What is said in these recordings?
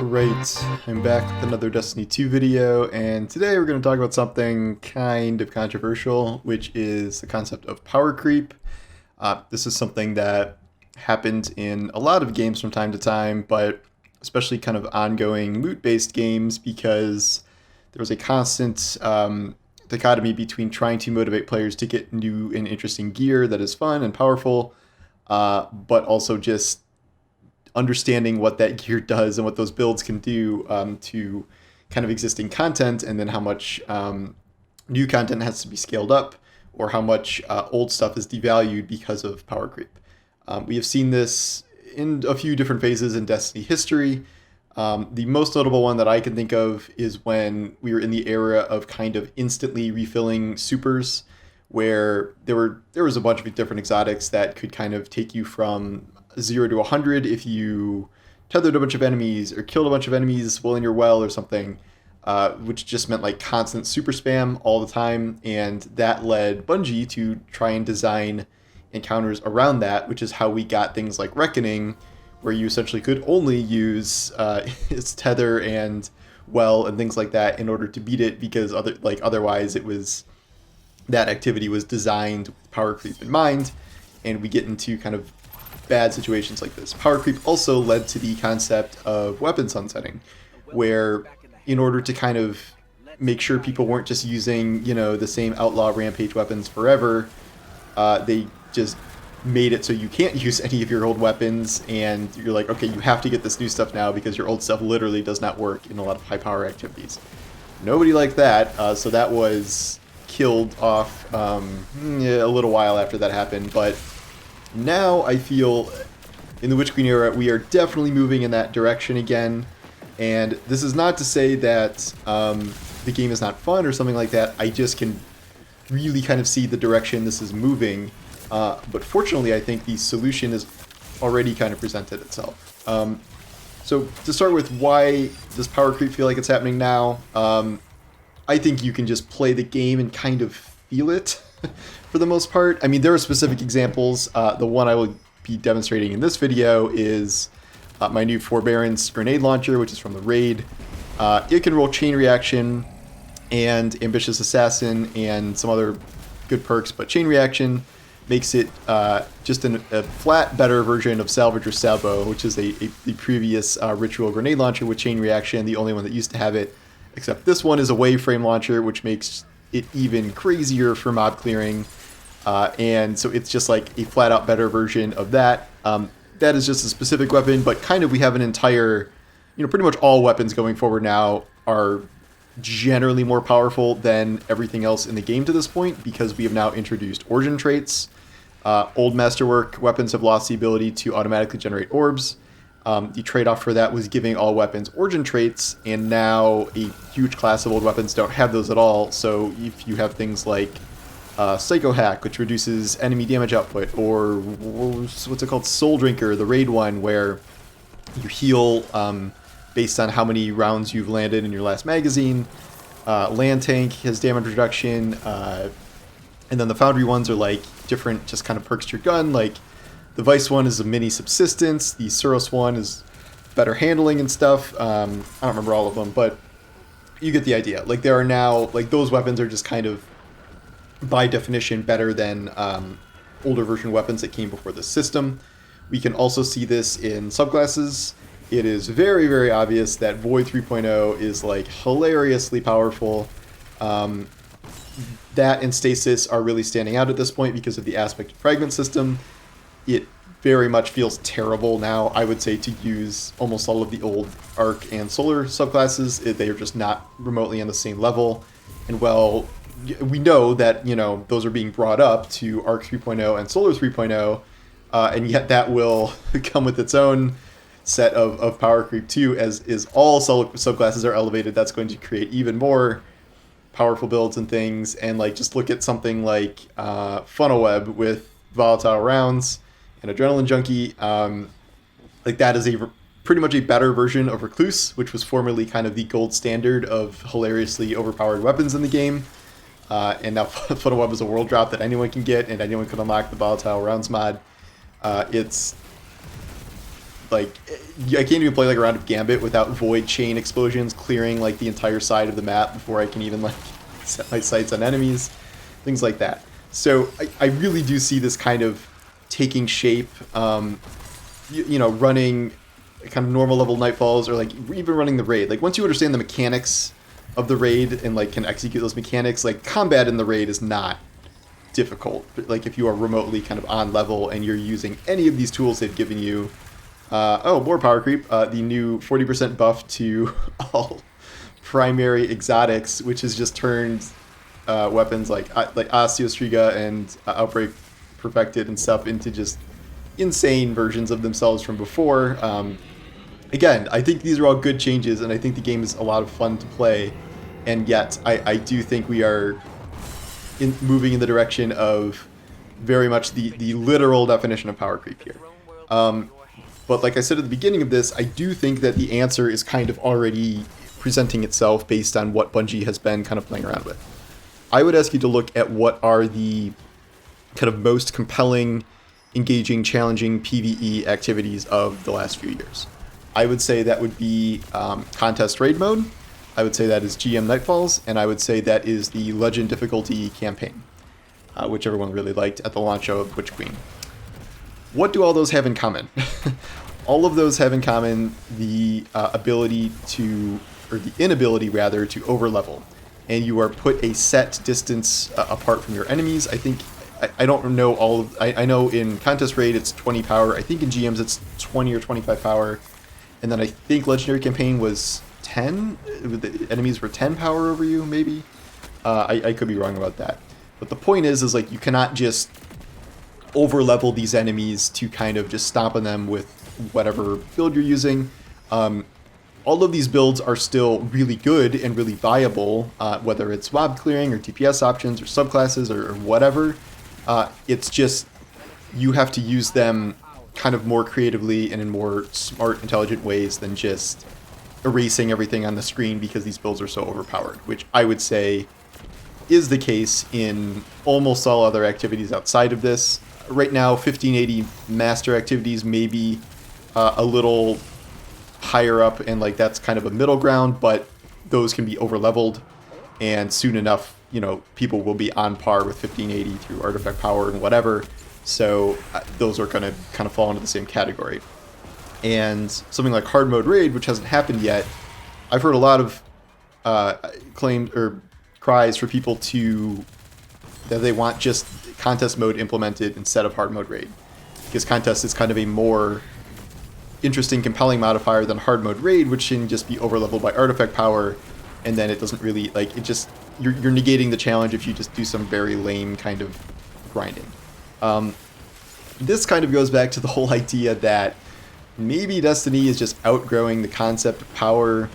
Alright, I'm back with another Destiny 2 video, and today we're going to talk about something kind of controversial, which is the concept of power creep. This is something that happens in a lot of games from time to time, but especially kind of ongoing loot-based games, because there was a constant dichotomy between trying to motivate players to get new and interesting gear that is fun and powerful, but also just understanding what that gear does and what those builds can do to kind of existing content, and then how much new content has to be scaled up, or how much old stuff is devalued because of power creep. We have seen this in a few different phases in Destiny history. The most notable one that I can think of is when we were in the era of kind of instantly refilling supers, where there was a bunch of different exotics that could kind of take you from 0 to 100 if you tethered a bunch of enemies or killed a bunch of enemies while in your well or something, which just meant like constant super spam all the time, and that led Bungie to try and design encounters around that, which is how we got things like Reckoning, where you essentially could only use its tether and well and things like that in order to beat it, because otherwise it was that activity was designed with power creep in mind, and we get into kind of bad situations like this. Power creep also led to the concept of weapon sunsetting, where in order to kind of make sure people weren't just using, the same outlaw rampage weapons forever, they just made it so you can't use any of your old weapons, and you're like, okay, you have to get this new stuff now because your old stuff literally does not work in a lot of high power activities. Nobody liked that, so that was killed off a little while after that happened, but now I feel in the Witch Queen era we are definitely moving in that direction again, and this is not to say that the game is not fun or something like that. I just can really kind of see the direction this is moving, but fortunately I think the solution is already kind of presented itself. So to start with, why does power creep feel like it's happening now? I think you can just play the game and kind of feel it for the most part. I mean, there are specific examples. The one I will be demonstrating in this video is my new Forbearance grenade launcher, which is from the raid. It can roll Chain Reaction and Ambitious Assassin and some other good perks, but Chain Reaction makes it just a flat, better version of Salvage or Salvo, which is the previous Ritual grenade launcher with Chain Reaction, the only one that used to have it, except this one is a wave frame launcher, which makes it even crazier for mob clearing, and so it's just like a flat out better version of that. That is just a specific weapon, but kind of we have an entire, pretty much all weapons going forward now are generally more powerful than everything else in the game to this point, because we have now introduced origin traits. Old Masterwork weapons have lost the ability to automatically generate orbs. The trade-off for that was giving all weapons origin traits, and now a huge class of old weapons don't have those at all. So if you have things like Psycho Hack, which reduces enemy damage output, or what's it called, Soul Drinker, the raid one, where you heal based on how many rounds you've landed in your last magazine. Land Tank has damage reduction, and then the Foundry ones are like different just kind of perks to your gun, like the Vice one is a mini subsistence. The Suros one is better handling and stuff. I don't remember all of them, but you get the idea. Like, there are now, like, those weapons are just kind of, by definition, better than older version weapons that came before the system. We can also see this in subclasses. It is very, very obvious that Void 3.0 is, like, hilariously powerful. That and Stasis are really standing out at this point because of the aspect of fragment system. It very much feels terrible now, I would say, to use almost all of the old Arc and Solar subclasses. They are just not remotely on the same level. And well, we know that, those are being brought up to Arc 3.0 and Solar 3.0, and yet that will come with its own set of power creep too, as is all subclasses are elevated. That's going to create even more powerful builds and things. And like, just look at something like Funnel Web with volatile rounds and Adrenaline Junkie. Like, that is pretty much a better version of Recluse, which was formerly kind of the gold standard of hilariously overpowered weapons in the game. And now Funnel Web is a world drop that anyone can get, and anyone can unlock the volatile rounds mod. It's like, I can't even play like a round of Gambit without void chain explosions clearing like the entire side of the map before I can even like set my sights on enemies, things like that. So I really do see this kind of taking shape, running kind of normal level Nightfalls, or like even running the raid. Like once you understand the mechanics of the raid and like can execute those mechanics, like combat in the raid is not difficult. Like if you are remotely kind of on level and you're using any of these tools they've given you. More power creep. The new 40% buff to all primary exotics, which has just turned weapons like Osteostriga and Outbreak Perfected and stuff into just insane versions of themselves from before. Again, I think these are all good changes, and I think the game is a lot of fun to play, and yet I do think we are moving in the direction of very much the literal definition of power creep here. But like I said at the beginning of this, I do think that the answer is kind of already presenting itself based on what Bungie has been kind of playing around with. I would ask you to look at what are the kind of most compelling, engaging, challenging PvE activities of the last few years. I would say that would be Contest Raid Mode. I would say that is GM Nightfalls, and I would say that is the Legend difficulty campaign, which everyone really liked at the launch of Witch Queen. What do all those have in common? All of those have in common the ability to, or the inability rather, to overlevel. And you are put a set distance apart from your enemies. I think, I don't know all of, I know in Contest Raid it's 20 power. I think in GMs it's 20 or 25 power. And then I think Legendary Campaign was 10? The enemies were 10 power over you, maybe? I could be wrong about that. But the point is like you cannot just overlevel these enemies to kind of just stomp on them with whatever build you're using. All of these builds are still really good and really viable, whether it's mob clearing or DPS options or subclasses or whatever. It's just you have to use them kind of more creatively and in more smart, intelligent ways than just erasing everything on the screen because these builds are so overpowered, which I would say is the case in almost all other activities outside of this. Right now, 1580 master activities may be a little higher up, and like that's kind of a middle ground, but those can be overleveled, and soon enough, people will be on par with 1580 through artifact power and whatever. So those are going to kind of fall into the same category. And something like hard mode raid, which hasn't happened yet, I've heard a lot of claims or cries for people that they want just contest mode implemented instead of hard mode raid, because contest is kind of a more interesting, compelling modifier than hard mode raid, which can just be overleveled by artifact power, and then it doesn't really like it. Just you're negating the challenge if you just do some very lame kind of grinding. This kind of goes back to the whole idea that maybe Destiny is just outgrowing the concept of power,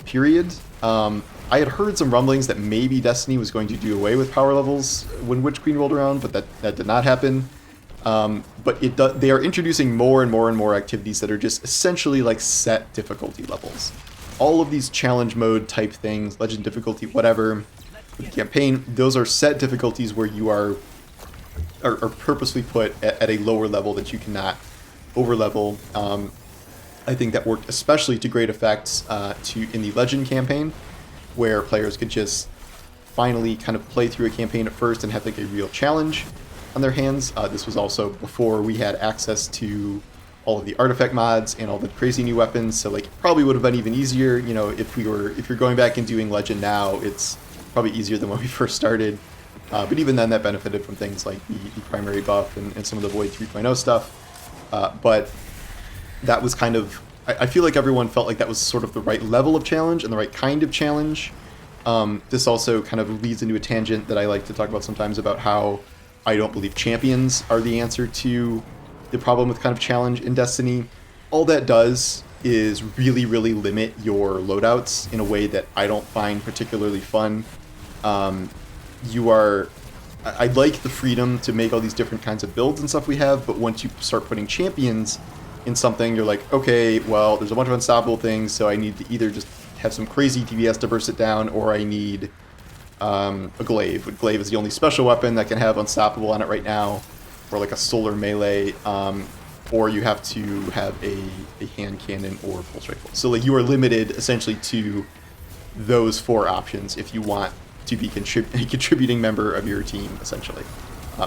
period. I had heard some rumblings that maybe Destiny was going to do away with power levels when Witch Queen rolled around, but that did not happen. But they are introducing more and more and more activities that are just essentially like set difficulty levels. All of these challenge mode type things, legend difficulty, whatever, with the campaign, those are set difficulties where you are purposely put at a lower level that you cannot overlevel. I think that worked especially to great effect in the Legend campaign, where players could just finally kind of play through a campaign at first and have like a real challenge on their hands. This was also before we had access to all of the artifact mods and all the crazy new weapons, so like probably would have been even easier. If you're going back and doing Legend now, it's probably easier than when we first started. But even then, that benefited from things like the primary buff and some of the Void 3.0 stuff. But that was kind of, I feel like everyone felt like that was sort of the right level of challenge and the right kind of challenge. This also kind of leads into a tangent that I like to talk about sometimes about how I don't believe champions are the answer to the problem with kind of challenge in Destiny. All that does is really, really limit your loadouts in a way that I don't find particularly fun. I like the freedom to make all these different kinds of builds and stuff we have, but once you start putting champions in something, you're like, okay, well, there's a bunch of unstoppable things, so I need to either just have some crazy DPS to burst it down, or I need a glaive. A glaive is the only special weapon that can have unstoppable on it right now, or like a solar melee. or you have to have a hand cannon or pulse rifle. So like you are limited essentially to those 4 options if you want to be a contributing member of your team, essentially.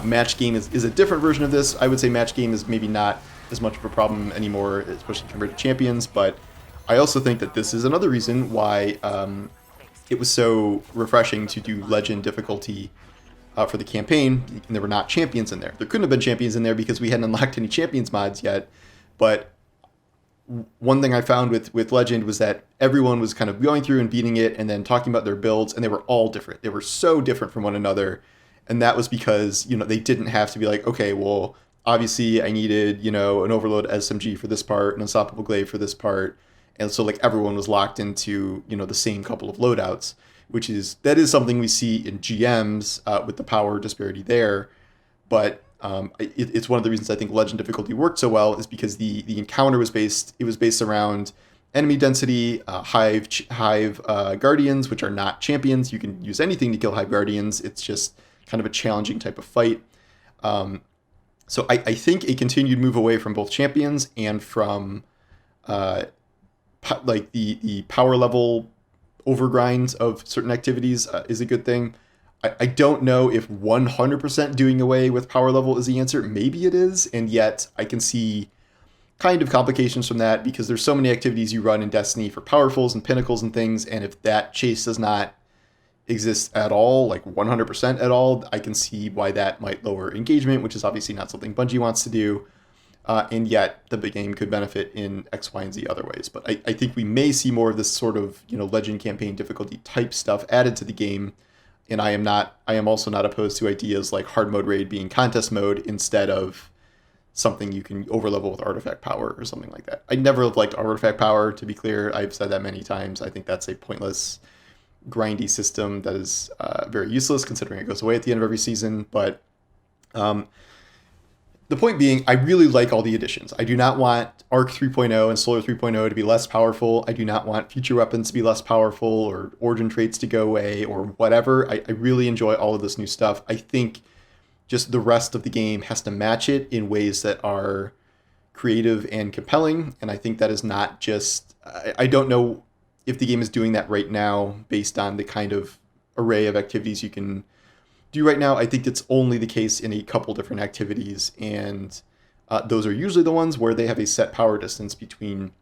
Match game is a different version of this. I would say match game is maybe not as much of a problem anymore, especially compared to champions, but I also think that this is another reason why it was so refreshing to do legend difficulty for the campaign, and there were not champions in there. There couldn't have been champions in there because we hadn't unlocked any champions mods yet, but one thing I found with Legend was that everyone was kind of going through and beating it and then talking about their builds, and they were all different. They were so different from one another, and that was because, they didn't have to be like, okay, well, obviously I needed, an Overload SMG for this part, an Unstoppable Glaive for this part, and so like everyone was locked into, the same couple of loadouts, that is something we see in GMs with the power disparity there, but it's one of the reasons I think Legend difficulty worked so well is because the encounter was based around enemy density, Hive Guardians, which are not champions. You can use anything to kill Hive Guardians. It's just kind of a challenging type of fight. So I think a continued move away from both champions and from like the power level overgrinds of certain activities is a good thing. I don't know if 100% doing away with power level is the answer. Maybe it is, and yet I can see kind of complications from that because there's so many activities you run in Destiny for powerfuls and pinnacles and things, and if that chase does not exist at all, like 100% at all, I can see why that might lower engagement, which is obviously not something Bungie wants to do, and yet the big game could benefit in X, Y, and Z other ways. But I think we may see more of this sort of Legend campaign difficulty type stuff added to the game. And I am also not opposed to ideas like hard mode raid being contest mode instead of something you can overlevel with artifact power or something like that. I never have liked artifact power, to be clear. I've said that many times. I think that's a pointless, grindy system that is very useless considering it goes away at the end of every season. But the point being, I really like all the additions. I do not want Arc 3.0 and Solar 3.0 to be less powerful. I do not want future weapons to be less powerful or origin traits to go away or whatever. I really enjoy all of this new stuff. I think just the rest of the game has to match it in ways that are creative and compelling. And I think that is not just... I don't know if the game is doing that right now based on the kind of array of activities you can do right now. I think it's only the case in a couple different activities, and those are usually the ones where they have a set power distance between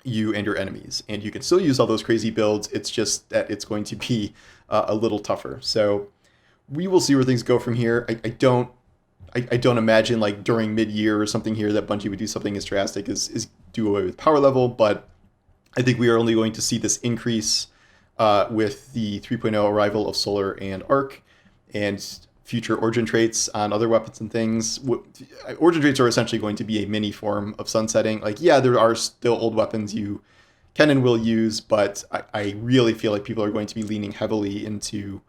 you and your enemies, and you can still use all those crazy builds. It's just that it's going to be a little tougher. So we will see where things go from here. I don't imagine like during mid-year or something here that Bungie would do something as drastic as do away with power level, but I think we are only going to see this increase with the 3.0 arrival of Solar and Arc, and future origin traits on other weapons and things. Origin traits are essentially going to be a mini form of sunsetting. Like, yeah, there are still old weapons you can and will use, but I really feel like people are going to be leaning heavily into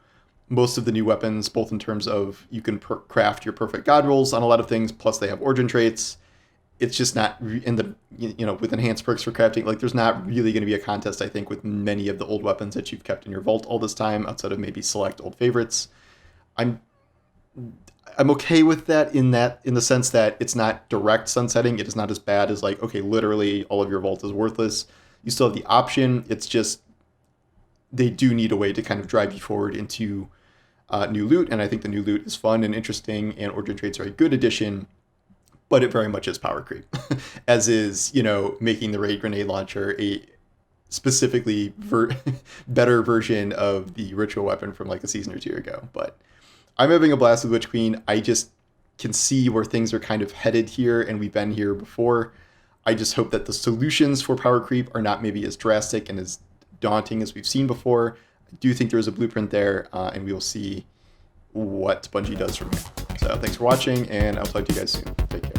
most of the new weapons, both in terms of you can craft your perfect god rolls on a lot of things, plus they have origin traits. It's just not in the, with enhanced perks for crafting, like there's not really going to be a contest, I think, with many of the old weapons that you've kept in your vault all this time, outside of maybe select old favorites. I'm okay with that in the sense that it's not direct sunsetting. It is not as bad as like, okay, literally all of your vault is worthless. You still have the option. It's just they do need a way to kind of drive you forward into new loot, and I think the new loot is fun and interesting, and origin traits are a good addition, but it very much is power creep, as is, making the raid grenade launcher a specifically better version of the ritual weapon from like a season or two ago. But I'm having a blast with Witch Queen. I just can see where things are kind of headed here, and we've been here before. I just hope that the solutions for power creep are not maybe as drastic and as daunting as we've seen before. I do think there is a blueprint there, and we will see what Bungie does from here. So thanks for watching, and I'll talk to you guys soon. Take care.